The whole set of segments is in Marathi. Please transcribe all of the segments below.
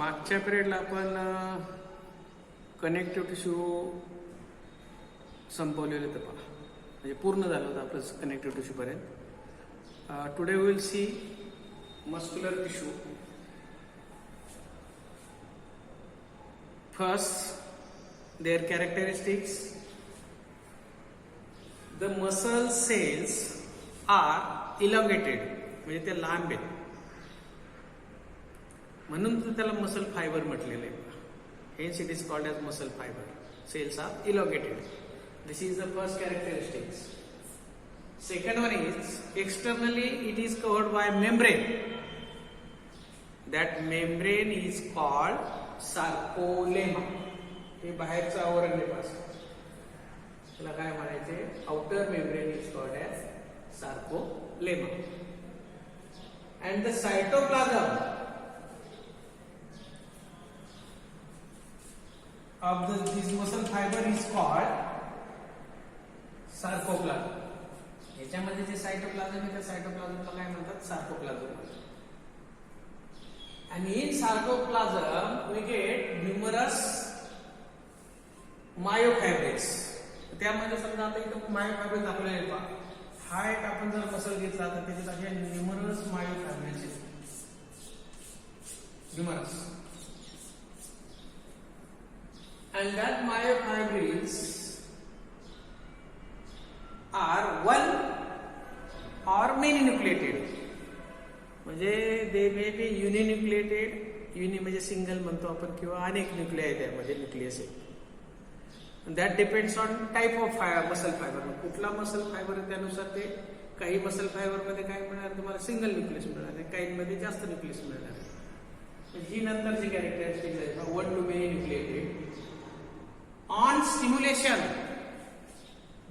मागच्या पिरियडला आपण कनेक्टिव्ह टिश्यू संपवलेलं होतं पहा, म्हणजे पूर्ण झालं होतं आपलं कनेक्टिव्ह टिश्यू पर्यंत. Today we will see muscular tissue. First, their characteristics. The muscle cells are elongated, म्हणजे ते लांब आहेत, म्हणून त्याला मसल फायबर म्हटलेलं आहे. Hence it is called as muscle fiber. Cells are elongated. This is the first characteristics. Second one is externally it is covered by membrane. That membrane is called sarcolemma. हे बाहेरचं आवरण आहे पास, त्याला काय म्हणायचे? Outer membrane is called as sarcolemma. And the cytoplasm of this muscle fiber is called sarcoplasm. याच्यामध्ये जे सायटोप्लाझम आहे त्या सायटोप्लाझमला काय म्हणतात? सार्कोप्लाझम. And in sarcoplasm we get numerous myofibrils. त्यामध्ये समजा आता इथं मायोफायब्रिल्स आपल्याला येतात. हा एक आपण जर मसल घेतला तर त्याच्यात असे न्यूमरस मायोफायब्रिल्स आहेत. Numerous. And that myofibrils are one or many nucleated. म्हणजे दे मे बी युनिन्युक्लिएटेड. युनि म्हणजे सिंगल म्हणतो आपण, किंवा अनेक न्यूक्लिया आहे त्यामध्ये, न्यूक्लियस आहे. That depends on type of muscle fibre. कुठला मसल फायबर आहे त्यानुसार ते. काही मसल फायबर मध्ये काय मिळणार तुम्हाला? सिंगल न्यूक्लियस मिळणार आहे, काहींमध्ये जास्त न्यूक्लियस मिळणार आहे. ही नंतरची कॅरेक्टरिस्टिक आहे, one two many nucleated. On stimulation,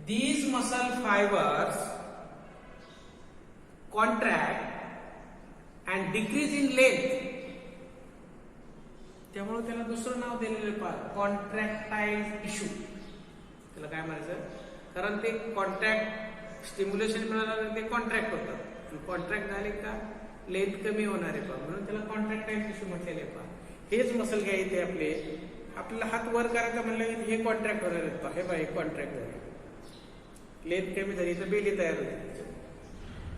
these muscle fibers contract and decrease in length. त्यामुळे त्याला दुसरं नाव दिलेलं आहे, कॉन्ट्रॅक्टाइल टिश्यू. त्याला काय म्हणायचं? कारण ते कॉन्ट्रॅक्ट स्टिम्युलेशन मिळालं ते कॉन्ट्रॅक्ट होतात. कॉन्ट्रॅक्ट झाले का लेंथ कमी होणार आहे पहा, म्हणून त्याला कॉन्ट्रॅक्टाइल टिश्यू म्हटलेले आहे पहा. हेच मसल घ्यायचे आपले. आपल्याला हात वर करायचा म्हणलं हे कॉन्ट्रॅक्ट होणार आहेत पहा. हे बघा, हे कॉन्ट्रॅक्ट झाले, लेंथ कमी झाली तर बेली तयार होते.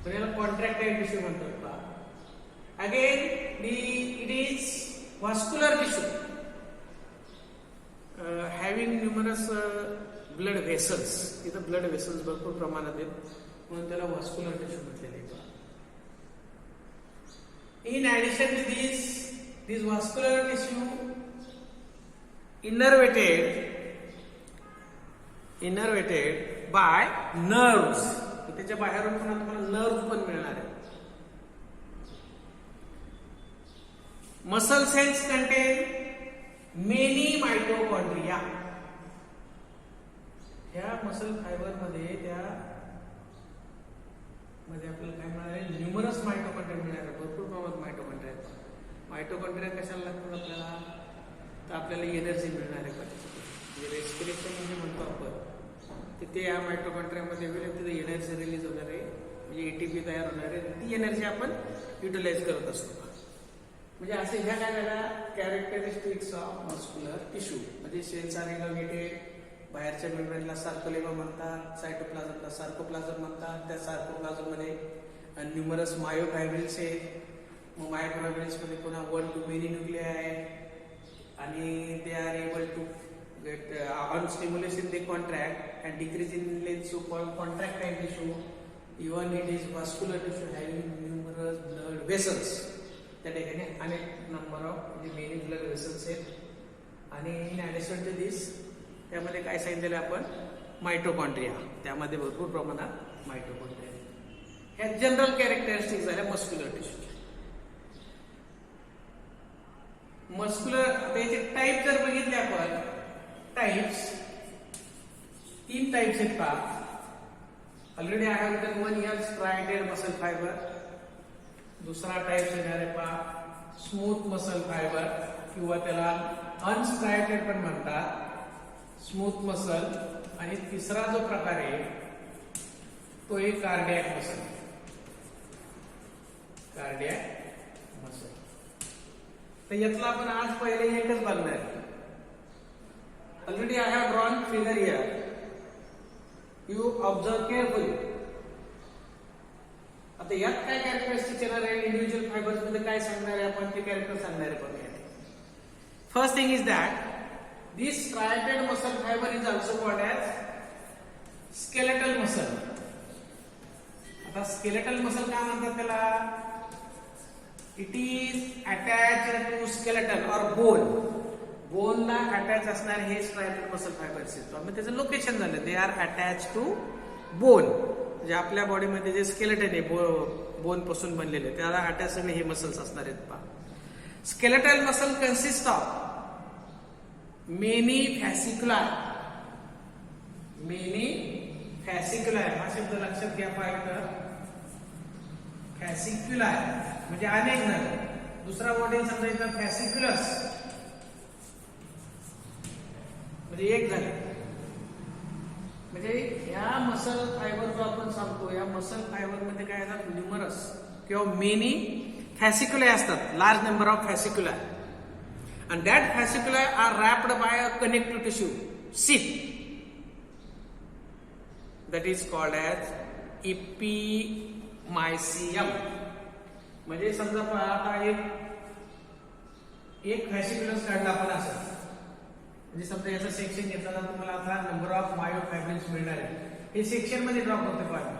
पण याला कॉन्ट्रॅक्टाइल टिश्यू म्हणतात पहा. Again it is vascular tissue having numerous blood vessels. इथं ब्लड वेसल्स भरपूर प्रमाणात आहेत, म्हणून त्याला व्हास्क्युलर टिश्यू म्हटलेले आहे. In addition to this vascular tissue innervated by nerves. त्याच्या बाहेरून पण तुम्हाला नर्व्ह पण मिळणार आहे. Muscle cells contain many mitochondria. ह्या मसल फायबर मध्ये आपल्याला काय मिळणार आहे? न्यूमरस मायटोकॉन्ड्रिया मिळणार आहे, भरपूर प्रमाणात मायटोकॉन्ड्रिया आहेत. मायटोकॉन्ड्रिया कशाला लागतात आपल्याला? तर आपल्याला एनर्जी मिळणार आहे. म्हणजे रेस्पिरेशन म्हणजे म्हणतो आपण, तिथे या मायटोकॉन्ड्रियामध्ये तिथे एनर्जी रिलीज होणार आहे, म्हणजे एटीपी तयार होणार आहे. ती एनर्जी आपण युटिलाइज करत असतो. म्हणजे असे ह्या काय झाल्या कॅरेक्टरिस्टिक्स ऑफ मस्क्युलर टिश्यू. म्हणजे सेल्स आर इलॉंगेटेड. बाहेरच्या मेम्ब्रेनला सार्कोलेमा म्हणतात, सायटोप्लाझमला सार्कोप्लाझम म्हणतात. त्या सार्कोप्लाझम मध्ये न्यूमरस मायोफायब्रिल्स आहेत. मग मायोफायब्रिल्स मध्ये पुन्हा वन टू मेनी न्यूक्लिया आहे, आणि they are able to get on stimulation they contract and decrease in length, so called contractile tissue. Even it is vascular tissue having numerous blood vessels. त्या ठिकाणी अनेक नंबर ऑफ म्हणजे मेनी ब्लड वेसल्स आहेत. आणि इन ॲडिशन टू दिस त्यामध्ये काय सांगितलेलं आपण? मायटोकॉन्ड्रिया. त्यामध्ये भरपूर प्रमाणात मायटोकॉन्ड्रिया आहेत. ह्या जनरल कॅरेक्टरिस्टिक झाल्या मस्क्युलर टिश्यू. मस्क्युलर त्याचे टाईप जर बघितले आपण, टाइप्स 3 टाइप्स आहेत पहा. Already I have written one here, striated muscle fibre. दुसरा टाइप येणार आहे पहा स्मूथ मसल फायबर, किंवा त्याला अनस्ट्रायडेड पण म्हणतात, स्मूथ मसल. आणि तिसरा जो प्रकार आहे तो एक कार्डियक मसल. Cardiac muscle. तर यातला आपण आज पहिले एकच बघणार आहे. Already I have drawn figure here. You observe carefully. आता यात काय कॅरेक्टरिस्टिक येणार आहे, इंडिव्हिज्युअल फायबर्स मध्ये काय सांगणार आहे आपण, ते कॅरेक्टर सांगणार आहे. बघूया. First thing is that this striated muscle fiber is also called as skeletal muscle. आता skeletal muscle काय म्हणतात त्याला? It is attached to skeleton or bone. Bone ला अटॅच असणारे हे striated muscle fibers आहेत. मग त्याचं लोकेशन झालं, they are attached to bone. म्हणजे आपल्या बॉडीमध्ये जे स्केलेटन आहे बोन पासून बनलेले त्याला अटॅच सगळे हे मसल्स असणार आहेत. पहा, skeletal muscle consist of many fasciculi. Many fasciculi हा शब्द लक्षात घ्या पाहिजे. फॅसिक्युलाय म्हणजे अनेक झाले. दुसरा वर्ड येईल समजा इथं फॅसिक्युलस म्हणजे एक झाले. म्हणजे या मसल फायबर जो आपण सांगतो, या मसल फायबर मध्ये काय येतात, न्यूमरस किंवा मेनी फॅसिक्युलाय असतात. Large number of fasciculi. And that fasciculi are wrapped by a connective tissue, sheath, that is called as epimysium. म्हणजे समजा आता एक फॅसिक्युलस काढला आपण असं, म्हणजे समजा याचा सेक्शन घेतला तर तुम्हाला आता नंबर ऑफ मायोफायब्रिल्स मिळणार आहे. हे सेक्शन मध्ये ड्रॉप करते पाहिजे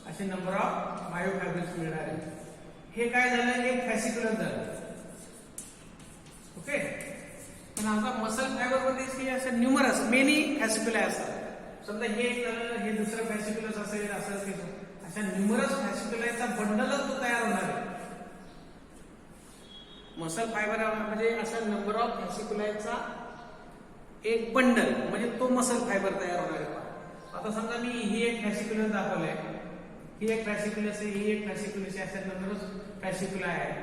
असे नंबर ऑफ मायोफायब्रिल्स मिळणार आहे. हे काय झालं, एक फॅसिक्युलस झालं. ओके. पण आता मसल फायबर मध्ये असं न्यूमरस मेनी फॅसिक्युलाय असतात. समजा हे एक झालं, हे दुसरं फॅसिक्युलस असेल, असं अशा न्यूमरस फॅसिक्युलायचा बंडलच तो तयार होणार आहे. मसल फायबर म्हणजे असा नंबर ऑफ फॅसिक्युलायचा एक बंडल म्हणजे तो मसल फायबर तयार होणार आहे. आता समजा मी ही एक फॅसिक्युलस दाखवलंय, ही एक फॅसिक्युलस आहे, ही एक फॅसिक्युलस आहे, अशा नंबरच फॅसिक्युलाय आहे.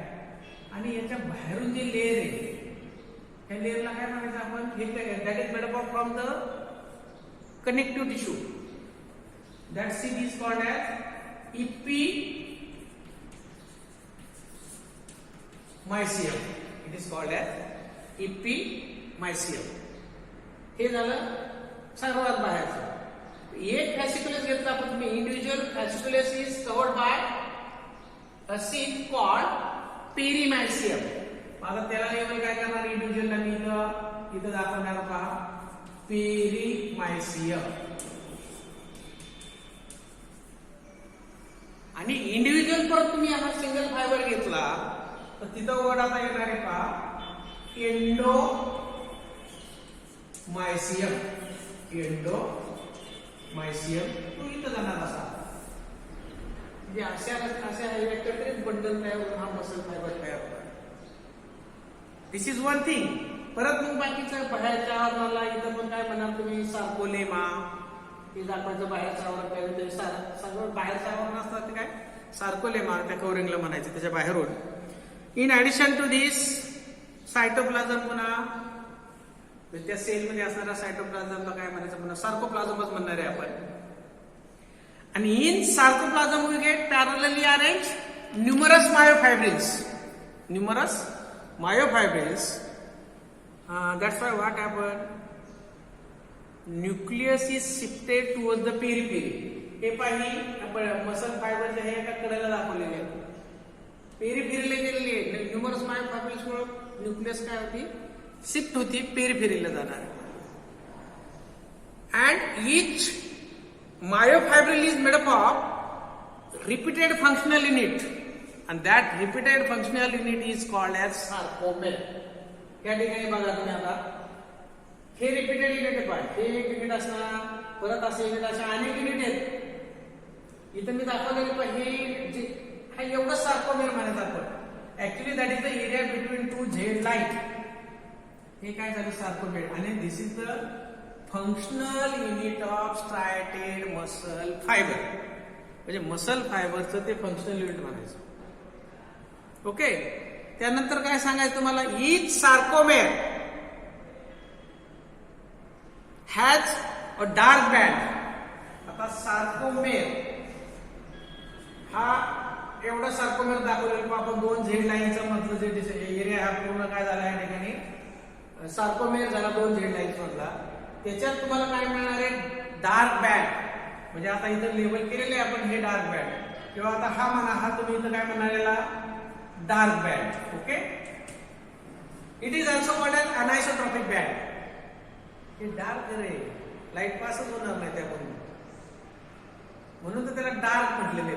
आणि याच्या बाहेरून जे लेअर आहे त्या लेअरला काय म्हणायचं आपण, that is made up from the connective tissue. That sheet is called as epimysium. It is called as epimysium. हे झालं सर्वात बाहेरचं. एक फॅसिक्युलस घेतला आपण तुम्ही, individual fasciculus is covered by a sheet called perimysium. आता त्याला लेवल काय करणार, इंडिव्हिज्युअलला मी इथं दाखवणार पहा, पेरिमायसियम. आणि इंडिव्हिज्युअल परत तुम्ही हा सिंगल फायबर घेतला तर तिथं वर्ड आता येणार आहे पहा, एंडोमायसियम. एंडोमायसियम तो इथं जाणार असा. म्हणजे अशा एकत्रित बंडल तयार होऊन हा मसल फायबर तयार होतात. दिस इज वन थिंग. परत मग बाकीचं बाहेरच्या आवरणाला इथं पण काय म्हणणार तुम्ही, सार्कोलेमा. हे दाखवायचं बाहेरचं आवरण काय, सगळं बाहेरचं आवरण असतात ते काय सार्कोलेमा त्या कवरिंगला म्हणायचं त्याच्या बाहेरून. In addition to this cytoplasm पुन्हा त्या सेलमध्ये असणारा सायटोप्लाझमला काय म्हणायचं, पुन्हा सार्कोप्लाझमच म्हणणार आहे आपण. आणि in sarcoplasm we get parallelly arrange numerous myofibrils. Numerous myofibrils. That's why what happened? Nucleus is shifted towards the periphery. हे पाही मसल फायबरच्या हे एका कडेला दाखवलेले आहे, पेरिफेरीला गेलेली आहे. न्यूमरस मायोफायब्रिल्स मुळे न्यूक्लियस काय होती, शिफ्ट होती, पेरिफेरीला जाणार. And each myofibril is made up of repeated functional unit, and that repeated functional unit is called as sarcomere. या ठिकाणी बघा तुम्ही आता हे रिपीटेड युनिट आहे. हे एक युनिट असणार, परत असे युनिट, असे अनेक युनिट आहेत. इथं मी दाखवलेले हे जे हा एवढं सार्कोमेर म्हणायचं आपण. Actually that is the area between two Z line. हे काय झालं, सार्कोमेर. आणि this is the functional unit of striated muscle fibre. म्हणजे मसल फायबरचं ते फंक्शनल युनिट म्हणायचं. ओके. त्यानंतर काय सांगायचं तुम्हाला, each sarcomere has a dark band. आता सार्कोमेर हा एवढा सार्कोमेर दाखवलेला आपण दोन झेड लाईनचा मधलं जे एरिया पूर्ण काय झाला या ठिकाणी सार्कोमेअर झाला 2 झेड लाईन्स मधला. त्याच्यात तुम्हाला काय मिळणार आहे, डार्क बँड. म्हणजे आता इथं लेबल केलेले आहे आपण हे डार्क बँड, किंवा आता हा म्हणा, हा तुम्ही इथं काय म्हणाल याला, dark band. Okay, it is also called an anisotropic band. हे डार्क रे, लाईट पासच होणार नाही त्याकडून, म्हणून तर त्याला डार्क म्हटलेले,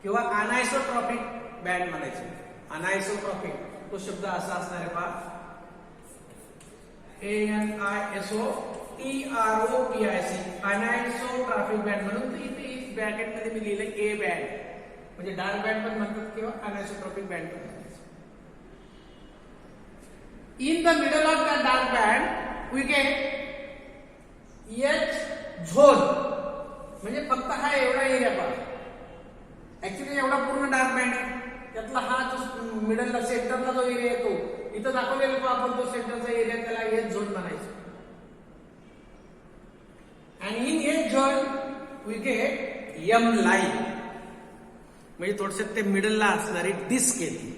किंवा अनायसोट्रॉपिक बँड म्हणायचे. अनायसोट्रॉपिक तो शब्द असा असणार आहे पहा, ANISOTROPIC, अनायसोट्रॉपिक बँड. म्हणून इथे ब्रॅकेट मध्ये मी लिहिलं ए बँड, म्हणजे डार्क बँड पण म्हणतात किंवा अनायसोट्रॉपिक बँड पण म्हणतात. In the middle of the dark band we get H zone, म्हणजे फक्त हा एवढा एरिया पहा. ऍक्च्युली एवढा पूर्ण डार्क बँड आहे, त्यातला हा जो मिडलला सेंटरला जो एरिया येतो, इथं दाखवलेला आपण तो सेंटरचा एरिया, त्याला एच झोन म्हणायचं. आणि in H zone we get M line, म्हणजे थोडस ते मिडलला असणारी डिस्क येते.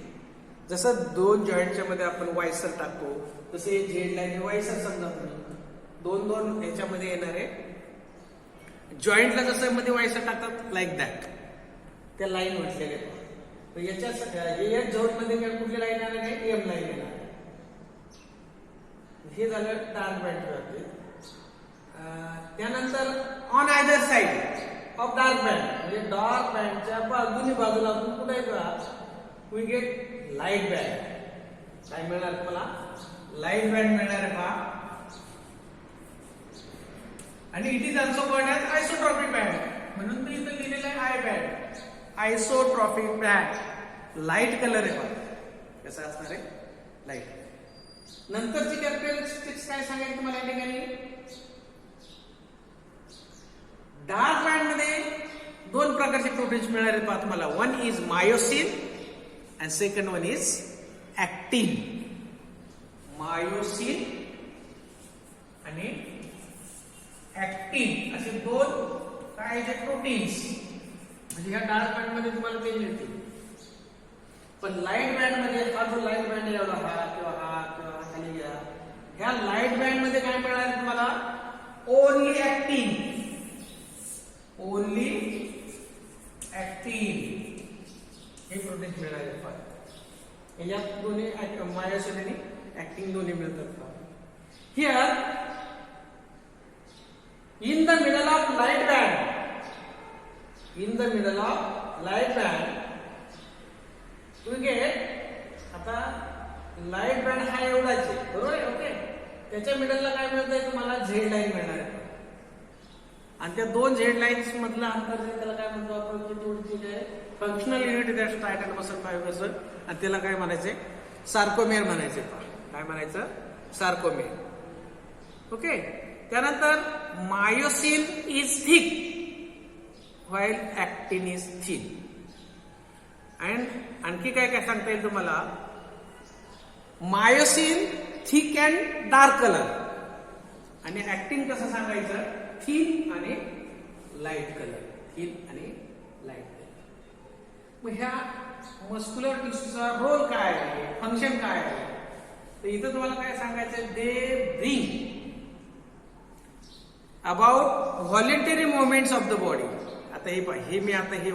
जसं 2 जॉईंटच्या मध्ये आपण वायसर टाकतो, तसे झेड लाईन वायसर समजा तुम्ही 2 ह्याच्यामध्ये येणारे जॉईंटला जसं मध्ये वायसर टाकतात, लाईक दॅट, त्या लाईन म्हटलेल्या. याच्या झोन मध्ये कुठली लाईन येणार आहे, एम लाईन येणार. हे झालं डार्क बँड बाबतीत. त्यानंतर on either side of dark band, म्हणजे डार्क बँडच्या दोन्ही बाजूला आपण कुठे वी गेट लाईट बँड. काय मिळणार तुम्हाला, लाईट बँड मिळणार आहे पहा. आणि it is also called as isotropic band, म्हणून ते इथं लिहिलेलं आहे I band, isotropic band. Light colour आहे पहा, कसं असणार आहे, लाईट. नंतरची कॅरेक्टरिस्टिक्स काय सांगायचं तुम्हाला या ठिकाणी, डार्क बँड मध्ये 2 प्रकारचे प्रोटीन्स मिळणार आहेत पहा तुम्हाला. One is myosin and second one is actin. Myosin आणि ऍक्टिन असे 2 काय जे प्रोटीन्स, म्हणजे ह्या डार्क बँड मध्ये तुम्हाला ते मिळतील. पण लाईट बँड मध्ये हा जो लाईट बँड आहे, हा किंवा हा खाली घ्या, ह्या लाईट बँड मध्ये काय मिळणार आहे तुम्हाला, ओनली ऍक्टिन, ओनली ऍक्टिन हे प्रोटीन्स मिळणार आहे. यात दोन्ही मायोसिन आणि ऍक्टिन दोन्ही मिळतात. Here in the middle of light band, in the middle of light band we get, आता लाईट बँड हा एवढाच आहे, बरोबर आहे. ओके, त्याच्या मिडलला काय मिळत आहे तुम्हाला, झेड लाईन मिळणार आहे. आणि त्या 2 झेड लाईन्स मधला अंतर जे त्याला काय म्हणतो आपण, functional unit that start muscle fibres, आणि त्याला काय म्हणायचंय, सार्कोमेअर म्हणायचे. काय म्हणायचं, सार्कोमेअर. ओके, त्यानंतर myosin is thick while actin is thin. And आणखी काय काय सांगता येईल तुम्हाला, myosin thick and dark colour, आणि ऍक्टिन कसं सांगायचं, थिन आणि लाईट कलर, थिन आणि लाईट कलर. मग ह्या मस्क्युलर टिश्यूचा रोल काय आहे, फंक्शन काय आहे, तर इथं तुम्हाला काय सांगायचं, they bring about voluntary movements of the body. आता हे मी आता हे